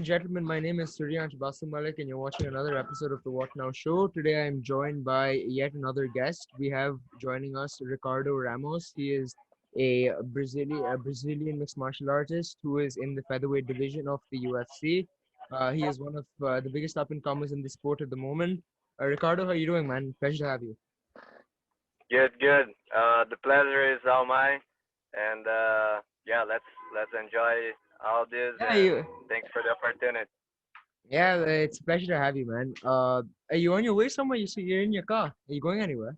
gentlemen, my name is Suryansh Basu Malik, and you're watching another episode of the What Now Show. Today, I am joined by yet another guest. We have joining us Ricardo Ramos. He is a Brazilian mixed martial artist who is in the featherweight division of the UFC. He is one of the biggest up and comers in the sport at the moment. Ricardo, how are you doing, man? Pleasure to have you. Good, good. The pleasure is all mine, and yeah, let's enjoy all this, Yeah, and you. thanks for the opportunity. Yeah, it's a pleasure to have you, man. Are you on your way somewhere? You're in your car. Are you going anywhere?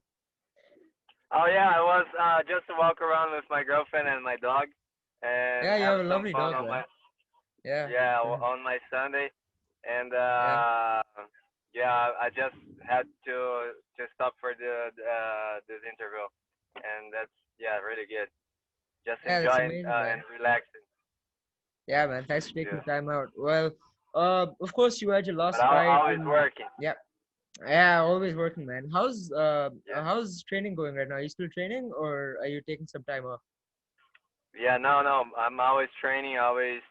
Oh yeah, I was just to walk around with my girlfriend and my dog, and Yeah, you have have a some lovely fun dog, on man. my Yeah, on my Sunday, and yeah. yeah, I just had to stop for this interview, and that's yeah really good. Just Yeah, that's enjoying amazing, and man. relaxing. Yeah, man. Thanks for taking Yeah, the time out. Well, of course, you had your but last I fight always in. working. Yeah, yeah, always working, man. Yeah. How's training going right now? Are you still training, or are you taking some time off? Yeah, no, no. I'm always training, always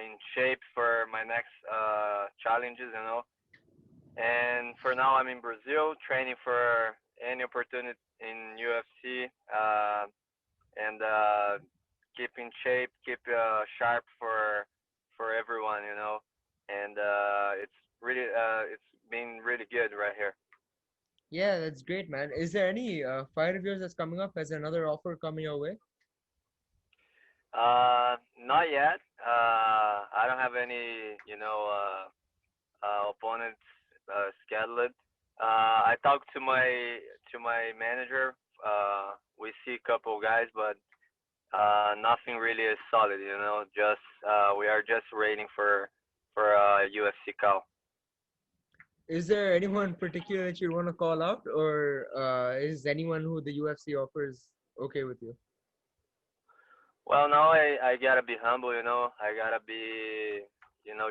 in shape for my next challenges, you know. And for now, I'm in Brazil training for any opportunity in UFC, and keep in shape, keep sharp for everyone, you know. And it's been really good right here. Yeah, that's great, man. Is there any fight of yours that's coming up? Has another offer coming your way? Not yet. I don't have any, opponents scheduled. I talked to my manager. We see a couple guys, but nothing really is solid. You know, just we are just waiting for a UFC call. Is there anyone particular that you want to call out, or is anyone who the UFC offers okay with you? Well, now I gotta be humble. You know, I gotta be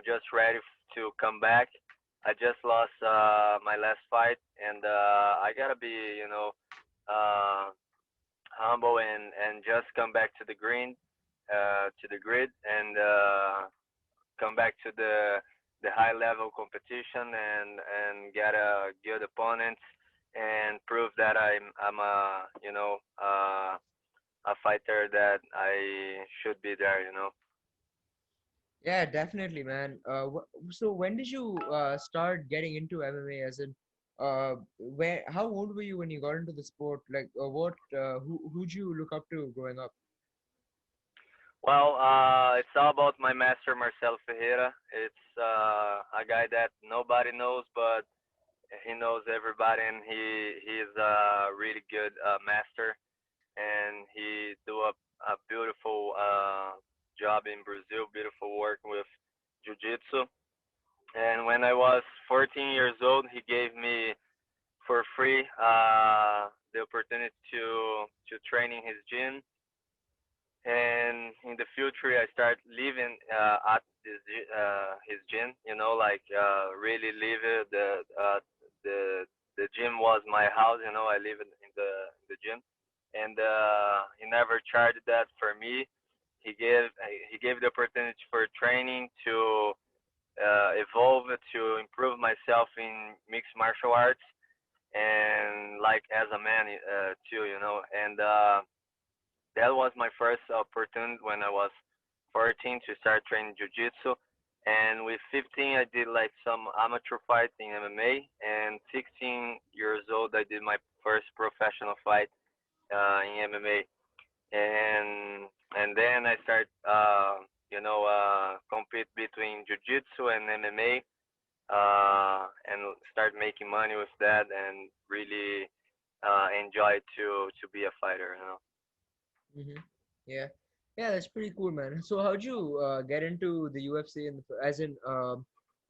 just ready to come back. I just lost my last fight, and I gotta be uh, humble and just come back to the green, to the grid, and come back to the high level competition and get a good opponent and prove that I'm a fighter that I should be there. You know. Yeah, definitely, man. So when did you start getting into MMA? As in, how old were you when you got into the sport? Like, who'd you look up to growing up? Well, it's all about my master Marcelo Ferreira. It's a guy that nobody knows, but he knows everybody, and he is a really good master, and he do a beautiful job in Brazil, beautiful work with jiu-jitsu. And when I was 14 years old, he gave me for free the opportunity to train in his gym. And in the future, I start living at his gym. You know, like really live it. The gym was my house. You know, I live in the gym, and he never charged that for me. He gave the opportunity for training to evolve, to improve myself in mixed martial arts, and like as a man too. You know, and that was my first opportunity when I was 14 to start training jiu-jitsu. And with 15, I did like some amateur fights in MMA. And 16 years old, I did my first professional fight in MMA. And then I start, compete between jiu-jitsu and MMA, and start making money with that, and really enjoy to be a fighter. You know. Mm-hmm. Yeah, yeah, that's pretty cool, man. So how'd you get into the UFC as in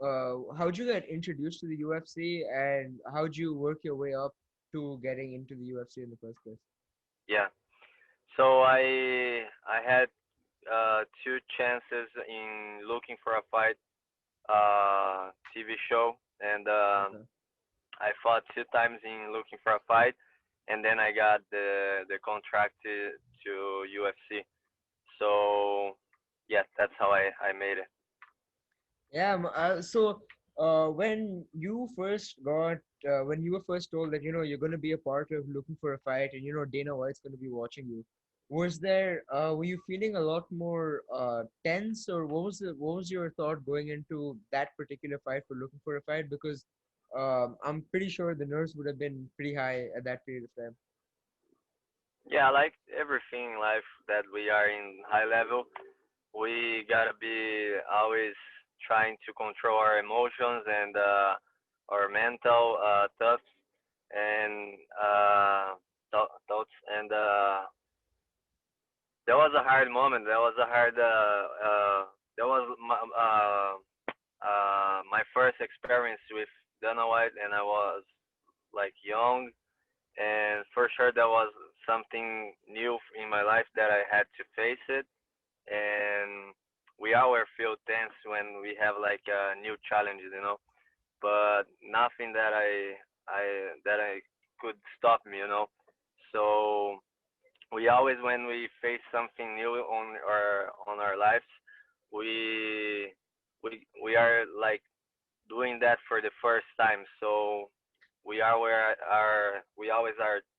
how'd you get introduced to the UFC and how'd you work your way up to getting into the UFC in the first place? Yeah. So I had two chances in looking for a fight TV show, and Okay. I fought two times in looking for a fight, and then I got the contract to UFC. So yeah, that's how I made it. Yeah, so when you first got when you were first told that you're going to be a part of looking for a fight and Dana White's going to be watching you, was there were you feeling a lot more tense, or what was your thought going into that particular fight for looking for a fight? Because I'm pretty sure the nerves would have been pretty high at that period of time. Yeah, like everything in life that we are in high level, we gotta be always trying to control our emotions and our mental thoughts and thoughts. And that was a hard moment. That was a hard. That was my first experience with Dana White, and I was like young, and for sure that was something new in my life that I had to face it. And we always feel tense when we have like new challenges, but nothing that I could stop me, So we always, when we face something new on our lives, we we are like doing that for the first time. So we always are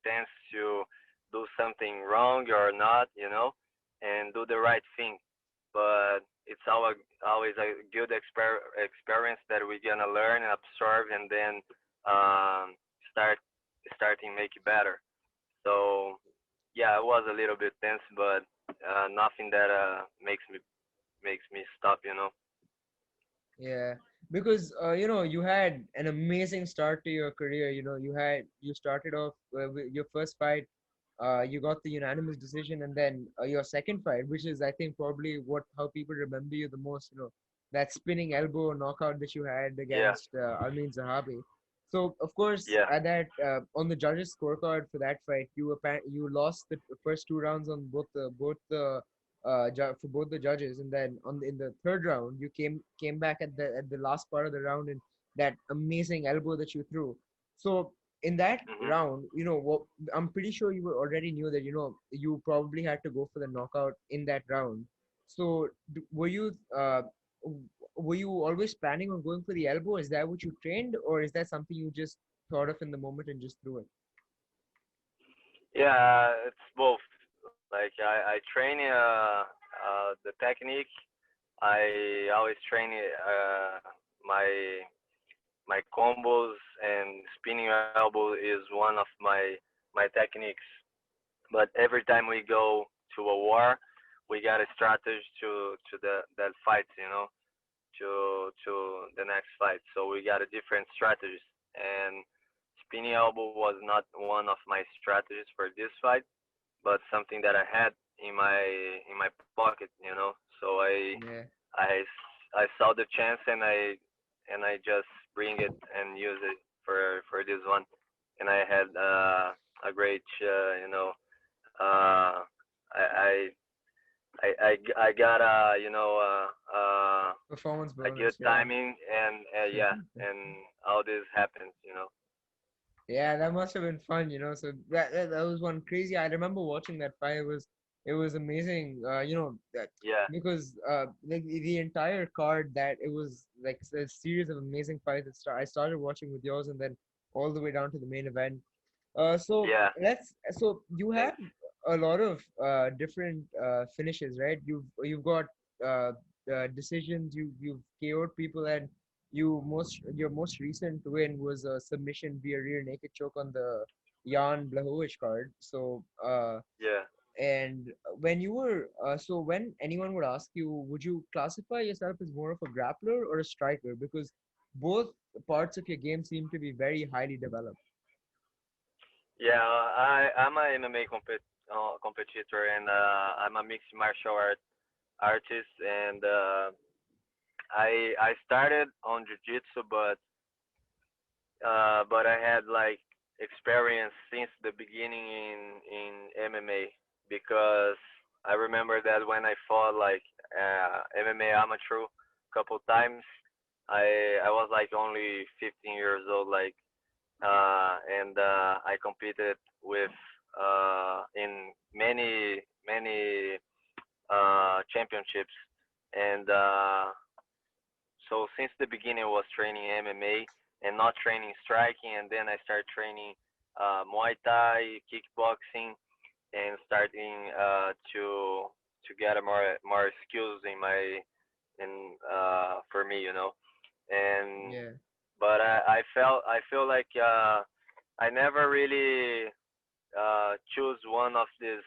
tense to do something wrong or not, and do the right thing. But it's always a good experience that we're gonna learn and absorb, and then um, start starting make it better. So yeah, it was a little bit tense, but nothing that makes me stop. Yeah, because you had an amazing start to your career. You started off with your first fight. You got the unanimous decision, and then your second fight, which is I think probably what how people remember you the most. That spinning elbow knockout that you had Yeah, against Almin Zahabi. So of course, yeah. at that on the judges' scorecard for that fight, you lost the first two rounds on for both the judges, and then in the third round you came back at the last part of the round, and that amazing elbow that you threw. So in that Mhm. round, what I'm pretty sure you were already knew that you probably had to go for the knockout in that round. So were you always planning on going for the elbow? Is that what you trained, or is that something you just thought of in the moment and just threw it? Yeah, it's both. Like I train the technique. I always train my my combos, and spinning elbow is one of my techniques. But every time we go to a war, we got a strategy to that fight, to the next fight. So we got a different strategies, and spinning elbow was not one of my strategies for this fight, but something that I had in my pocket. So Yeah. I saw the chance, and I just bring it and use it for this one, and I had a great uh I I got Performance a good bonus, yeah. timing, and yeah, and all this happens. Yeah, that must have been fun, So that was one crazy. I remember watching that fight. It was amazing. That Yeah. because like the entire card, that it was like a series of amazing fights. I started watching with yours, and then all the way down to the main event. Yeah. So you have Thanks. a lot of different finishes, right? You've got decisions. You've KO'd people, and your most recent win was a submission via rear naked choke on the Jan Blachowicz card. Yeah. And when anyone would ask you, would you classify yourself as more of a grappler or a striker? Because both parts of your game seem to be very highly developed. Yeah, I'm a MMA competitor, and I'm a mixed martial artist, and I started on jiu-jitsu, but I had like experience since the beginning in MMA, because I remember that when I fought like MMA amateur couple times, I was like only 15 years old, like, and I competed with in many championships, and so since the beginning I was training MMA and not training striking, and then I started training Muay Thai, kickboxing, and starting to get a more skills in my in for me, and Yeah. but I feel like I never really choose one of these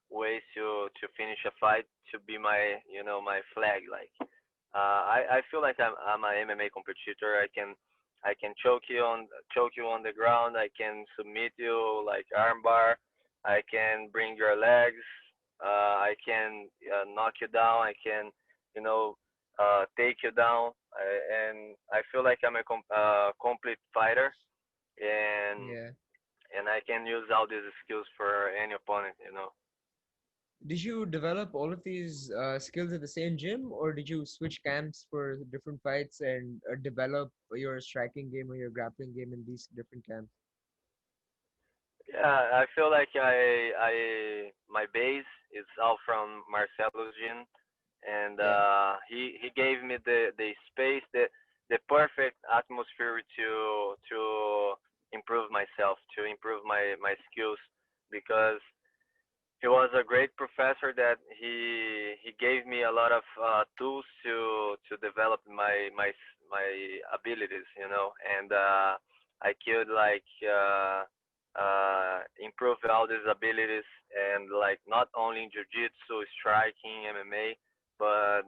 ways to finish a fight to be my my flag. Like I feel like I'm an MMA competitor. I can choke you on the ground. I can submit you like armbar. I can bring your legs. I can knock you down. I can you know take you down. And I feel like I'm a complete fighter. And Yeah. I can use all these skills for any opponent. Did you develop all of these skills at the same gym, or did you switch camps for different fights and develop your striking game or your grappling game in these different camps? Yeah, I feel like I my base is all from Marcelo's gym, and Yeah. he gave me the space, the perfect atmosphere to improve myself, to improve my skills, because he was a great professor that he gave me a lot of tools to develop my abilities, and I could like improve all these abilities, and like not only in jiu-jitsu, striking, MMA, but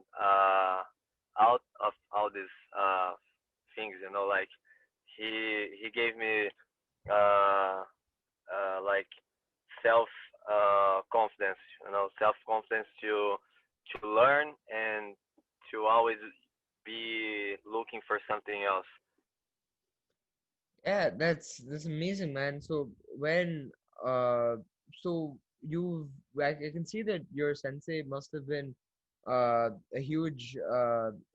out of all these things, like he gave me uh, like self confidence, self confidence to learn and to always be looking for something else. Yeah, that's amazing, man. So when uh so you've I can see that your sensei must have been a huge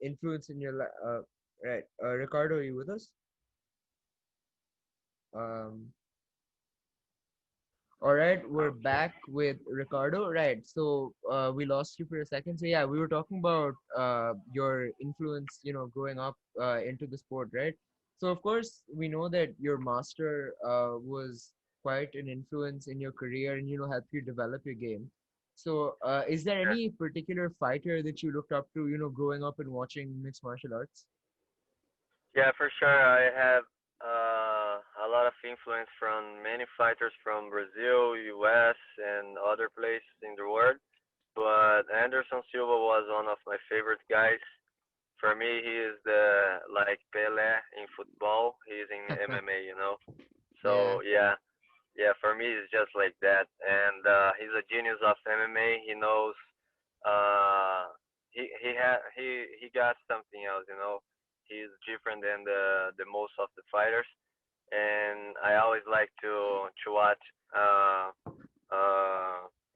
influence in your right. Ricardo, are you with us? Um All right, we're Okay. back with Ricardo. Right, so we lost you for a second. So yeah, we were talking about your influence, growing up into the sport, right? So of course, we know that your master was quite an influence in your career and helped you develop your game. So is there any particular fighter that you looked up to, growing up and watching mixed martial arts? Yeah, for sure. I have a lot of influence from many fighters from Brazil, U.S., and other places in the world. But Anderson Silva was one of my favorite guys. For me, he is the like Pelé in football. He's in MMA. Yeah, So yeah. For me, it's just like that. And he's a genius of MMA. He knows. Uh, he got something else. He's different than the most of the fighters. And I always like to watch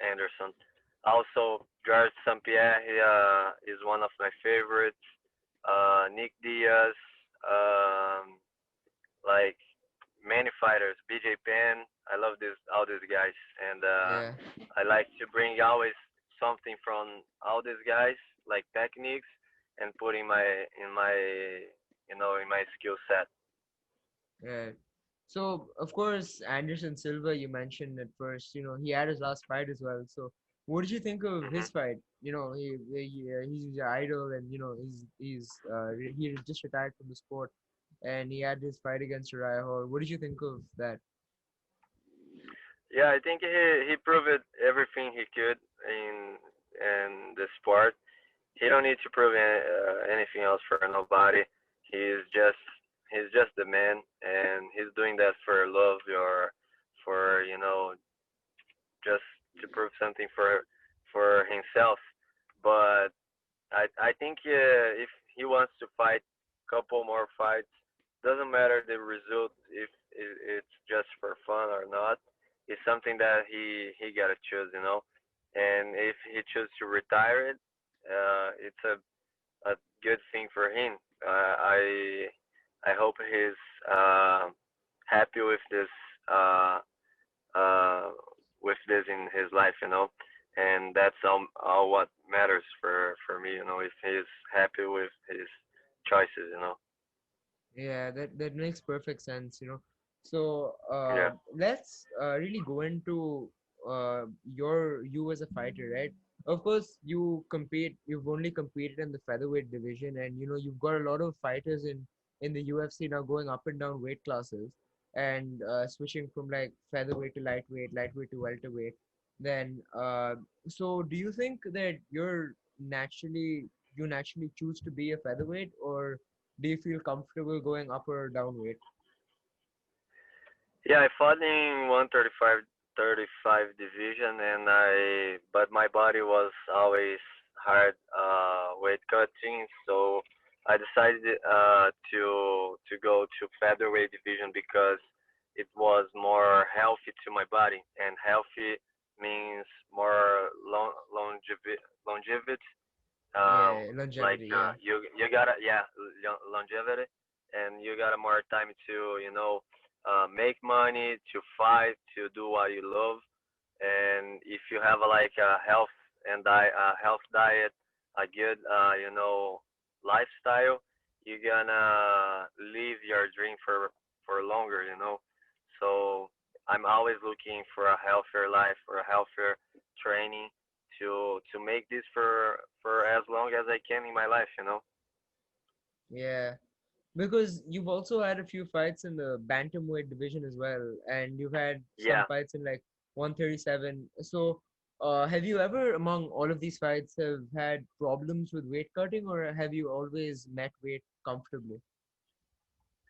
Anderson. Also, George St. Pierre, he is one of my favorites. Nick Diaz, um, like many fighters, BJ Penn. I love this all these guys, and yeah. I like to bring always something from all these guys, like techniques, and put in my in my skill set. Right. So, of course, Anderson Silva, you mentioned at first, he had his last fight as well. So, what did you think of Hmm. his fight? He's your idol, and he just retired from the sport, and he had his fight against Uriah Hall. What did you think of that? Yeah, I think he proved everything he could in the sport. He don't need to prove anything else for nobody. He's just he's just the man, and he's doing that for love or for just to prove something for himself. But I think if he wants to fight couple more fights, doesn't matter the result if it's just for fun or not. It's something that he gotta choose. And if he chooses to retire it, it's a good thing for him. I hope he's happy uh, uh, with this in his life. And that's all what matters for me. If he's happy with his choices, you know. Yeah, that makes perfect sense, you know. So Yeah. let's really go into you as a fighter, right? Of course, you've only competed in the featherweight division, and you know you've got a lot of fighters in the UFC now going up and down weight classes and switching from like featherweight to lightweight, lightweight to welterweight. Then, so do you think that you naturally choose to be a featherweight, or do you feel comfortable going up or down weight? Yeah, I fought in 135 division, and but my body was always hard weight cutting, so I decided to go to featherweight division because it was more healthy to my body, and healthy means more longevity. Yeah, longevity. Yeah. You gotta, yeah, longevity, and you gotta more time to make money, to fight, to do what you love. And if you have like a health diet, a good lifestyle, you're gonna live your dream for longer, you know. So I'm always looking for a healthier life, for a healthier training, to make this for as long as I can in my life, you know. Yeah. Because you've also had a few fights in the bantamweight division as well, and you've had some Yeah, fights in like 137. So, have you ever, among all of these fights, have had problems with weight cutting, or have you always met weight comfortably?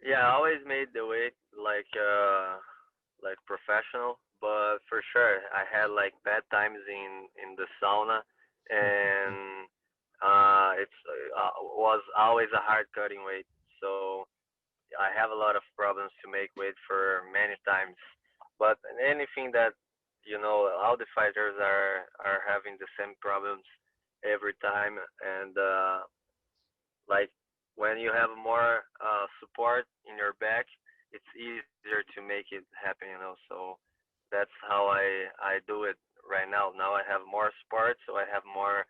yeah, I always made the weight like professional, but for sure I had like bad times in the sauna, and it's was always a hard cutting weight. So I have a lot of problems to make weight for many times. But anything that all the fighters are having the same problems every time, and like when you have more support in your back, it's easier to make it happen, you know. So that's how I do it right now. Now I have more support, so I have more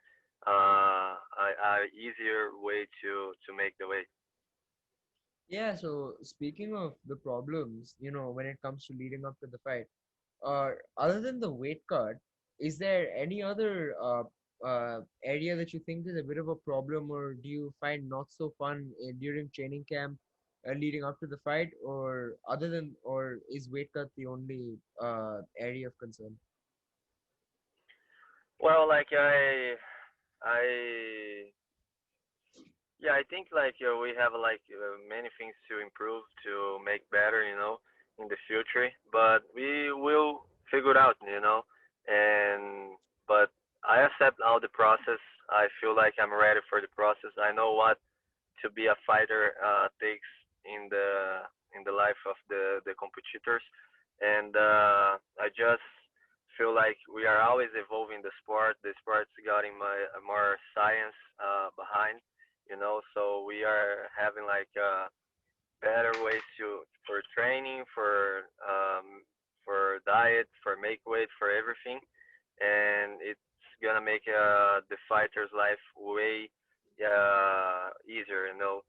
a easier way to make the weight. Yeah, so speaking of the problems, you know, when it comes to leading up to the fight, other than the weight cut, is there any other area that you think is a bit of a problem, or do you find not so fun during training camp leading up to the fight, or is weight cut the only area of concern? Well, I yeah, I think like we have like many things to improve to make better, you know, in the future. But we will figure it out, you know. And but I accept all the process. I feel like I'm ready for the process. I know what to be a fighter takes in the life of the competitors, and I just feel like we are always evolving the sport. The sport's getting more science behind, you know. So we are having like better ways to for training, for diet, for make weight, for everything, and it's gonna make the fighter's life way easier, you know.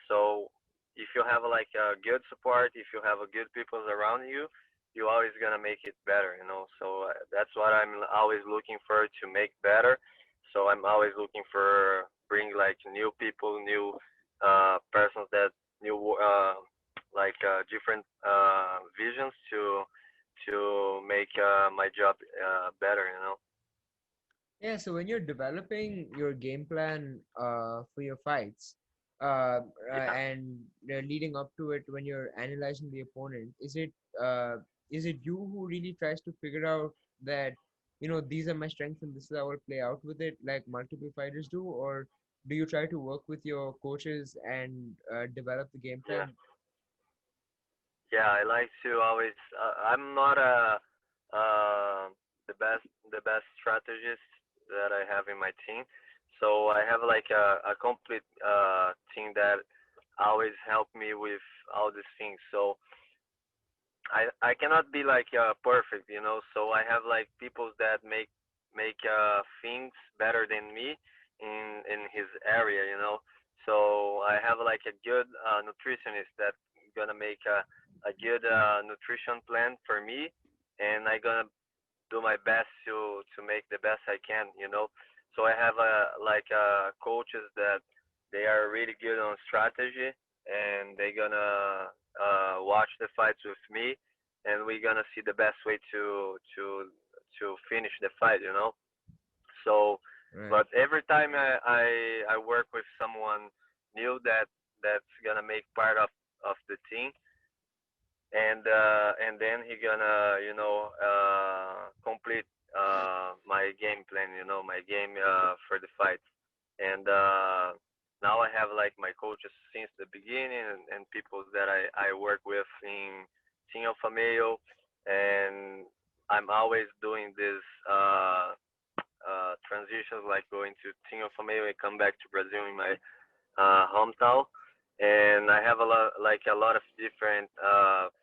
So if you have like a good support, if you have a good people around you, you always gonna make it better, you know. So that's what I'm always looking for to make better. So I'm always looking for bring like new people, new persons that new different visions to make my job better, you know. Yeah, so when you're developing your game plan for your fights, Yeah. and leading up to it, when you're analyzing the opponent, uh, is it you who really tries to figure out that, you know, these are my strengths and this is how I'll play out with it, like multiple fighters do, or do you try to work with your coaches and develop the game Yeah. plan? Yeah, I like to always. I'm not the best strategist that I have in my team, so I have like a complete team that always help me with all these things. So I cannot be like perfect, you know. So I have like people that make things better than me in his area, you know. So I have like a good nutritionist that gonna make a good nutrition plan for me, and I gonna do my best to make the best I can, you know. So I have coaches that they are really good on strategy, and they gonna watch the fights with me, and we're gonna see the best way to finish the fight, you know. So, Right. but every time I work with someone new that's gonna make part of the team, and then he gonna complete my game plan, you know, my game for the fight. And now I have like my coaches since the beginning, and people that I work with in Team Alpha Male, and I'm always doing this transitions, like going to Team Alpha Male and come back to Brazil in my hometown. And I have a lot of different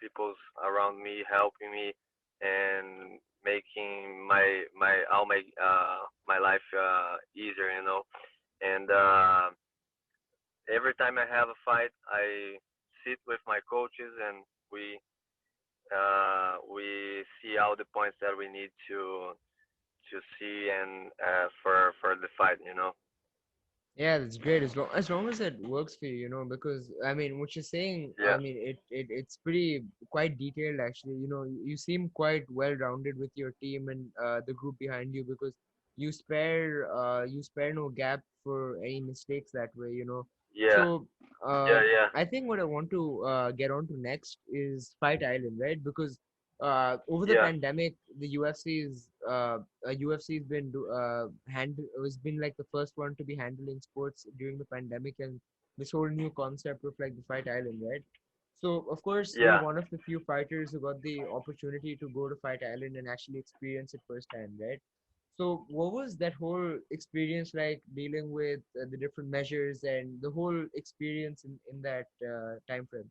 peoples around me helping me and making my life easier, you know. And every time I have a fight, I sit with my coaches, and we see all the points that we need to see and for the fight, you know. Yeah, that's great. As long as it works for you, because I mean, what you're saying, I Yeah, mean, it's pretty quite detailed actually. You seem quite well rounded with your team and the group behind you because you spare no gap for any mistakes that way. yeah, So yeah, yeah, I think what I want to get on to next is Fight Island, right? Because over the yeah, pandemic, the UFC has been has been like the first one to be handling sports during the pandemic, and this whole new concept of like the Fight Island, right? So of course you're yeah. one of the few fighters who got the opportunity to go to Fight Island and actually experience it firsthand, right? So what was that whole experience like dealing with the different measures and the whole experience in that time frame?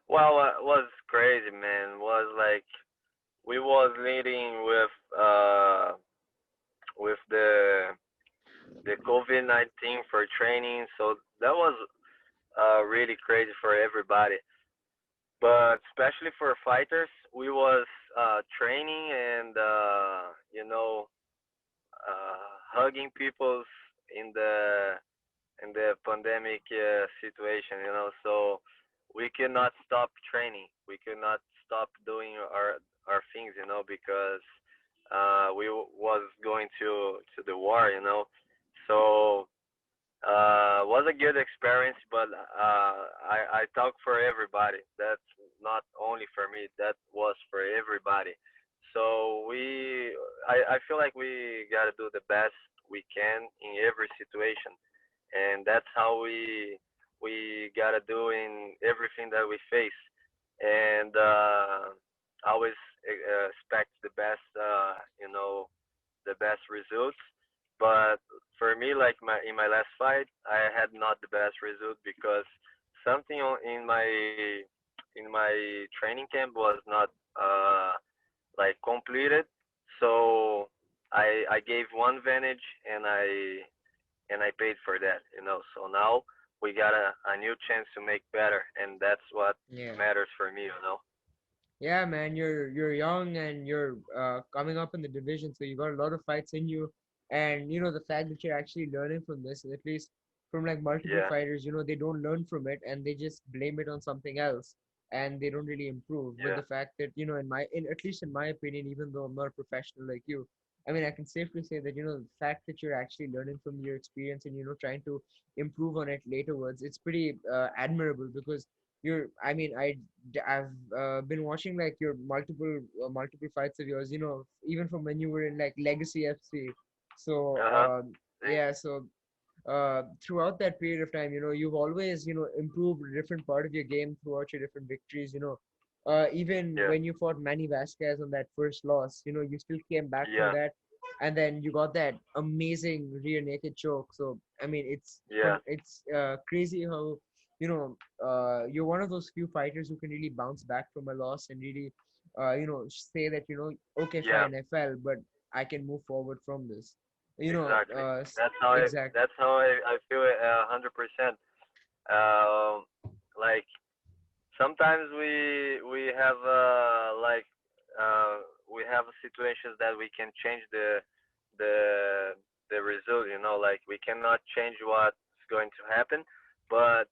Well, was crazy, man. Was like we was leading with the COVID-19 for training, so that was really crazy for everybody. But especially for fighters, we was training and hugging people in the pandemic situation, you know. So we cannot stop training. We cannot stop doing our things, you know, because was going to the war, you know. So was a good experience, but I talk for everybody. That's not only for me. That was for everybody. So I feel like we gotta do the best we can in every situation, and that's how we gotta do in everything that we face, and always expect the best, the best results. But for me, like in my last fight, I had not the best result because something in my training camp was not like completed. So I gave one advantage, and I paid for that, you know. So now we got a new chance to make better, and that's what Yeah. matters for me, you know. Yeah, man, you're young and you're coming up in the division, so you got a lot of fights in you. And the fact that you're actually learning from this, at least from like multiple Yeah, fighters, they don't learn from it and they just blame it on something else and they don't really improve. But yeah, the fact that, in at least in my opinion, even though I'm not a professional like you, I mean, I can safely say that, the fact that you're actually learning from your experience and, trying to improve on it laterwards, it's pretty admirable because I mean, I've been watching like your multiple fights of yours. Even from when you were in like Legacy FC. So uh huh. Thanks. yeah, so throughout that period of time, you've always improved a different part of your game throughout your different victories. Even Yeah, when you fought Manny Vasquez on that first loss, you still came back from yeah, that, and then you got that amazing rear naked choke. So I mean, yeah, it's crazy how you're one of those few fighters who can really bounce back from a loss and really, say that, okay, yeah. fine, I fell, but I can move forward from this. You know, exactly. That's how I exact. that's how I feel it 100%. Um, like sometimes we have we have situations that we can change the the result. You know, like we cannot change what's going to happen, but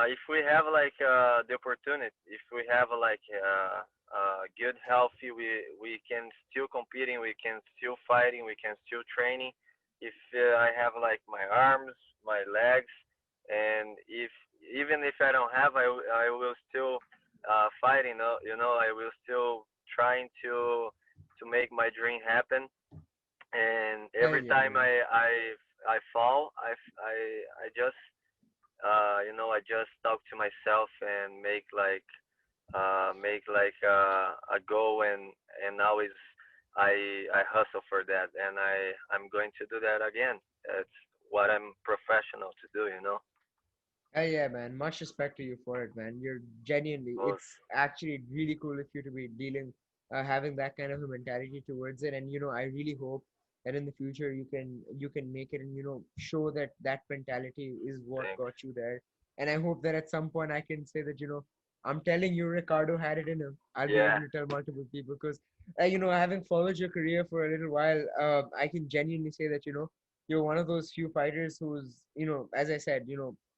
if we have like the opportunity, if we have like good healthy, we can still competing, we can still fighting, we can still training. If I have like my arms, my legs, and if even if I don't have, I will still fighting. You know, I will still trying to make my dream happen. And Hell every yeah, time man. I fall, I just you know, I just talk to myself and make like a goal, and always I hustle for that, and I'm going to do that again. It's what I'm professional to do, you know. Yeah, man. Much respect to you for it, man. You're genuinely. Both. It's actually really cool of you to be dealing, having that kind of a mentality towards it. And I really hope that in the future you can make it and show that that mentality is what Thanks. got you there. And I hope that at some point I can say that I'm telling you, Ricardo had it in him. I'll be Yeah, able to tell multiple people because, having followed your career for a little while, I can genuinely say that you're one of those few fighters who's as I said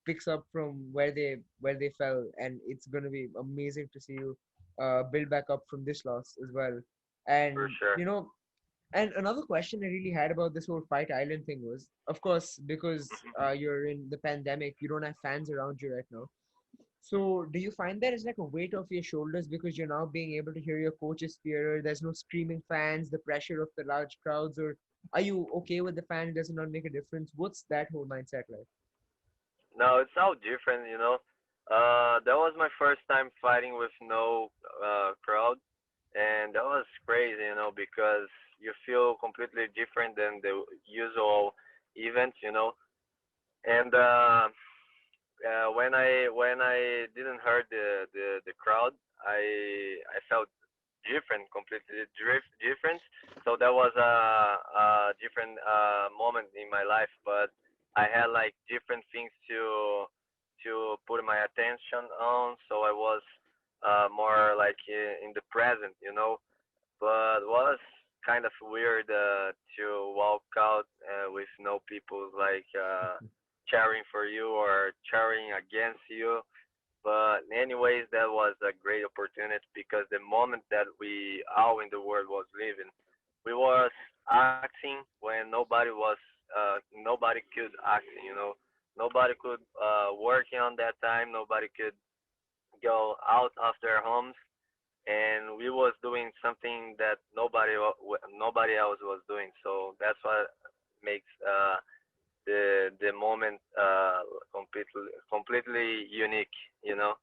picks up from where they fell, and it's gonna be amazing to see you build back up from this loss as well. for And sure. and another question I really had about this whole Fight Island thing was, of course, because Hmm. you're in the pandemic, you don't have fans around you right now. So do you find that it's like a weight off your shoulders because you're now being able to hear your coaches clearer? There's no screaming fans, the pressure of the large crowds, or are you okay with the fan? Does it not make a difference? What's that whole mindset like? No, it's all different, you know. That was my first time fighting with no crowd, and that was crazy, you know, because you feel completely different than the usual event, you know. And when I didn't heard the crowd, I felt different, completely different. So that was a different moment in my life, but I had like different things to put my attention on. So I was more like in the present, you know. But was kind of weird to walk out with no people like cheering for you or cheering against you. But anyways, that was a great opportunity because the moment that we all in the world was living, we was acting when nobody could acting, you know. Nobody could working on that time. Nobody could go out of their homes, and we was doing something that nobody else was doing. So that's what makes the moment completely unique, you know.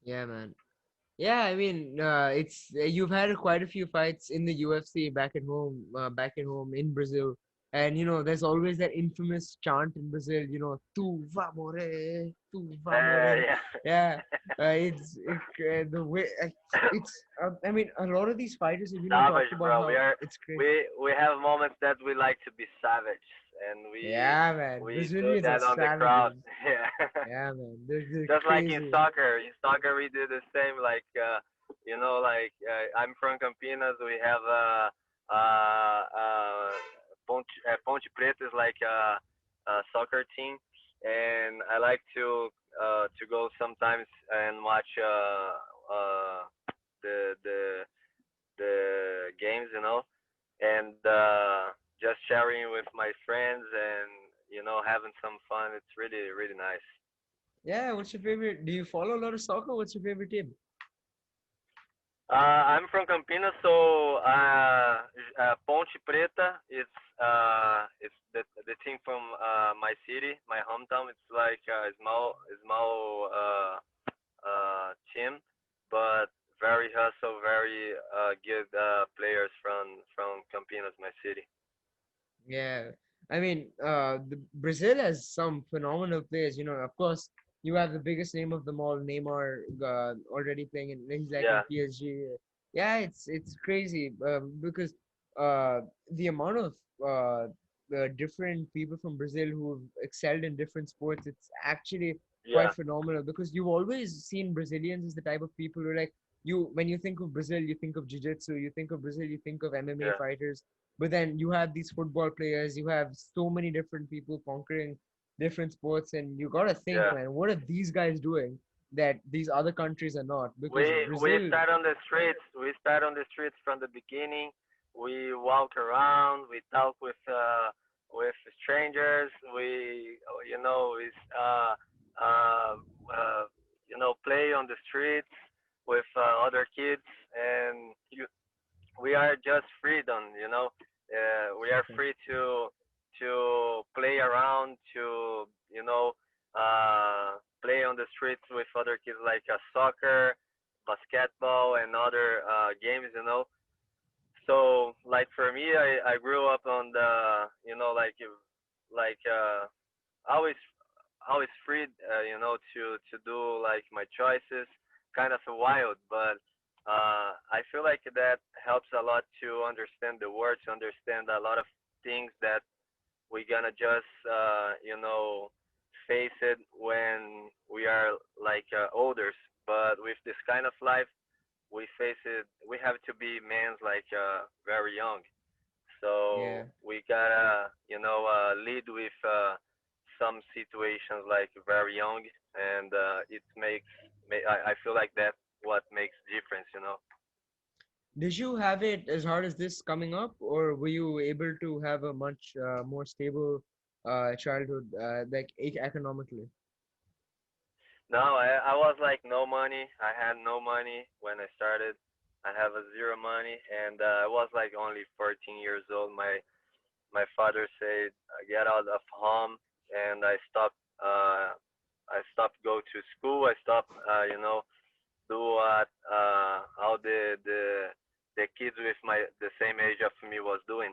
Yeah, man. Yeah, I mean, it's you've had quite a few fights in the UFC back at home in Brazil, and there's always that infamous chant in Brazil, "Tu va morrer, tu va morrer." Yeah. Yeah, the way I mean, a lot of these fighters have talked Savage, about bro. how it's crazy. We have moments that we like to be savage, and Yeah, man, we do Brazilians are that on the crowd. savages. Yeah. Yeah, man, they're Just like in crazy. soccer. In soccer, we do the same. Like you know, like I'm from Campinas. We have Ponte Preta is like a soccer team, and I like to go sometimes and watch the the games, you know, and just sharing with my friends and having some fun. It's really nice. Yeah, what's your favorite? Do you follow a lot of soccer? What's your favorite team? I'm from Campinas, so Ponte Preta it's the team from my city, my hometown. It's like a small team, but very hustle, very good players from Campinas, my city. Yeah, I mean, Brazil has some phenomenal players. Of course, you have the biggest name of them all, Neymar, already playing in. He's like in Yeah, PSG. Yeah, it's crazy because uh, the amount of uh, different people from Brazil who've excelled in different sports, it's actually Yeah, quite phenomenal because you've always seen Brazilians as the type of people who are like you. When you think of Brazil, you think of jiu-jitsu. You think of Brazil, you think of MMA yeah, fighters. But then you have these football players. You have so many different people conquering different sports, and you gotta think, yeah. man, what are these guys doing that these other countries are not? We Because we Brazil, start on the streets. We start on the streets from the beginning. We walk around. We talk with strangers. We we uh, uh, play on the streets with other kids, and we are just freedom. We are free to play around, to play on the streets with other kids like soccer, basketball, and other games. So like for me, I grew up on the always always free, to do like my choices, kind of wild, but I feel like that helps a lot to understand the world, to understand a lot of things that we're gonna just face it when we are like older. But with this kind of life, we face it. We have to be men like very young, yeah. so we gotta lead with some situations like very young, and it makes I feel like that's what makes difference. Did you have it as hard as this coming up, or were you able to have a much more stable childhood, like economically? No, I was like no money. I had no money when I started. I have a zero money, and I was like only 14 years old. My father said, "Get out of home," and I stopped go to school. I stopped, do what all the kids with the same age of me was doing.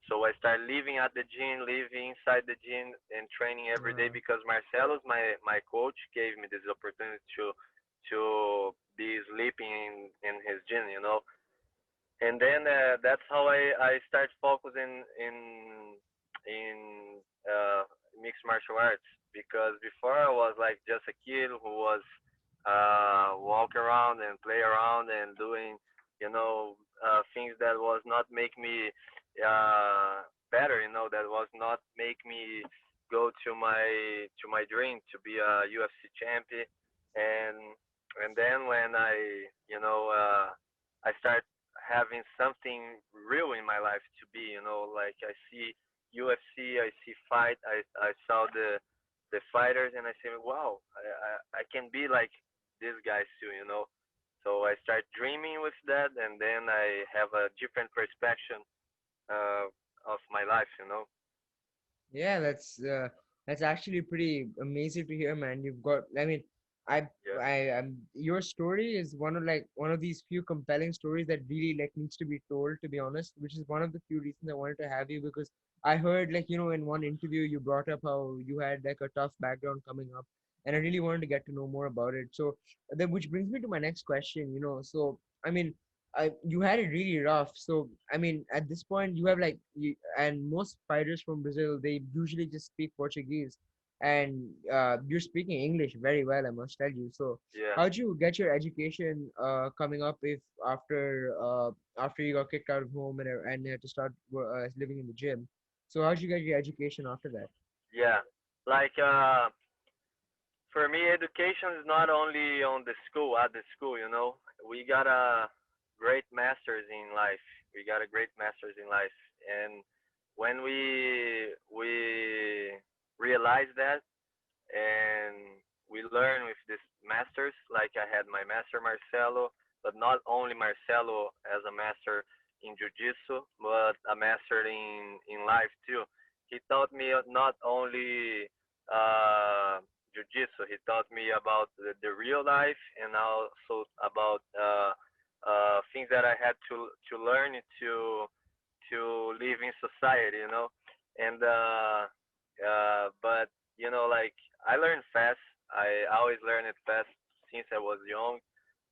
So I started living at the gym, living inside the gym, and training every day Uh, because Marcelo's my coach gave me this opportunity to be sleeping in his gym. And then that's how I start focusing in uh, mixed martial arts, because before I was like just a kid who was walk around and play around and doing things that was not make me better, that was not make me go to my dream to be a UFC champion. And then when I start having something real in my life to be, like I see UFC, I see fight, I saw the fighters, and I say, wow, I can be like these guys too. So I start dreaming with that, and then I have a different perspective uh, of my life. Yeah, that's actually pretty amazing to hear, man. You've got, I mean, I Yeah, I'm your story is one of these few compelling stories that really like needs to be told, to be honest, which is one of the few reasons I wanted to have you because I heard like, in one interview you brought up how you had like a tough background coming up, and I really wanted to get to know more about it. So then, which brings me to my next question, so I mean, you had it really rough. So I mean, at this point, you have like and most fighters from Brazil, they usually just speak Portuguese, and you're speaking English very well, I must tell you. So yeah. how'd you get your education coming up if after you got kicked out of home and you had to start living in the gym? So how'd you get your education after that? Yeah. Like for me, education is not only on the school, at the school. We got a great masters in life. We got a great masters in life, and when we realize that, and we learn with this masters, like I had my master Marcelo, but not only Marcelo as a master in jiu-jitsu, but a master in life too. He taught me not only jiu-jitsu, he taught me about the real life, and also about things that I had to learn to live in society. And but like I learn fast. I always learn it fast since I was young.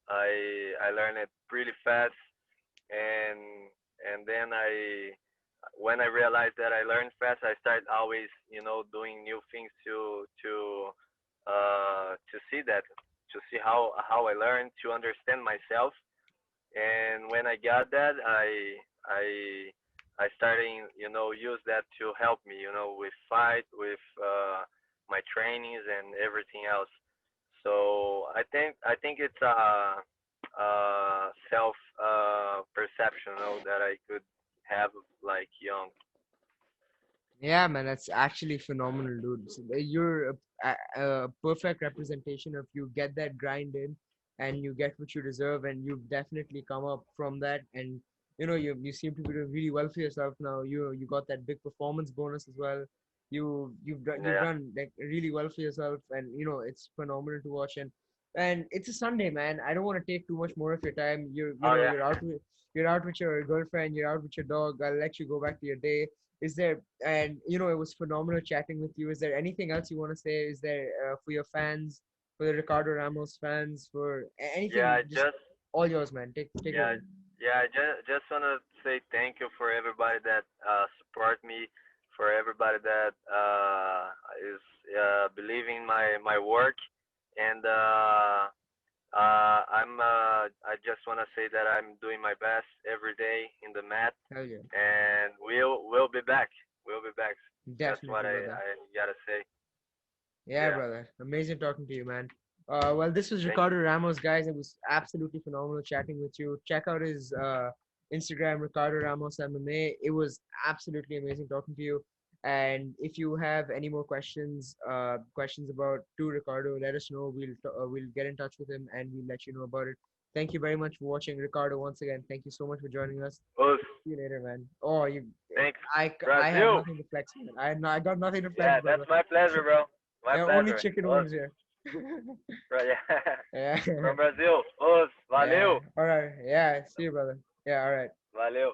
I learn it pretty fast, and and then when I realized that I learned fast, I started always, doing new things to see that, to see how I learn, to understand myself. And when I got that, I I started, use that to help me, with fight, with my trainings and everything else. So I think it's a self perception, that I could have like young. Yeah, man, that's actually phenomenal, dude. You're a perfect representation of you get that grind in, and you get what you deserve, and you've definitely come up from that, and you seem to be doing really well for yourself now. You got that big performance bonus as well. You've Yeah. done like really well for yourself, and it's phenomenal to watch. And it's a Sunday, man. I don't want to take too much more of your time. Oh yeah. You're out with your girlfriend. You're out with your dog. I'll let you go back to your day. Is there and it was phenomenal chatting with you. Is there anything else you want to say? Is there for your fans, for the Ricardo Ramos fans, for Yeah. anything? I Just just all yours, man. Take it Yeah, away. yeah. I just wanna say thank you for everybody that support me, for everybody that is believing my work, and I just wanna say that I'm doing my best every day in the mat, Hell yeah, and we'll be back. We'll be back. That's what definitely, brother. I gotta say. Yeah, Yeah. brother. Amazing talking to you, man. Well, this was Thank Ricardo you. Ramos, guys. It was absolutely phenomenal chatting with you. Check out his Instagram, Ricardo Ramos MMA. It was absolutely amazing talking to you. And if you have any more questions about to Ricardo, let us know. We'll get in touch with him and we'll let you know about it. Thank you very much for watching, Ricardo. Once again, thank you so much for joining us. Us. See you later, man. Oh, Thanks, I have Brazil. nothing to flex, man. I got nothing to flex, Yeah, that's brother. my pleasure, bro. My Only pleasure. chicken Us. wings here. Right, yeah. Yeah. From Brazil. Us. Yeah. Valeu. All right. Yeah. See you, brother. Yeah. All right. Valeu.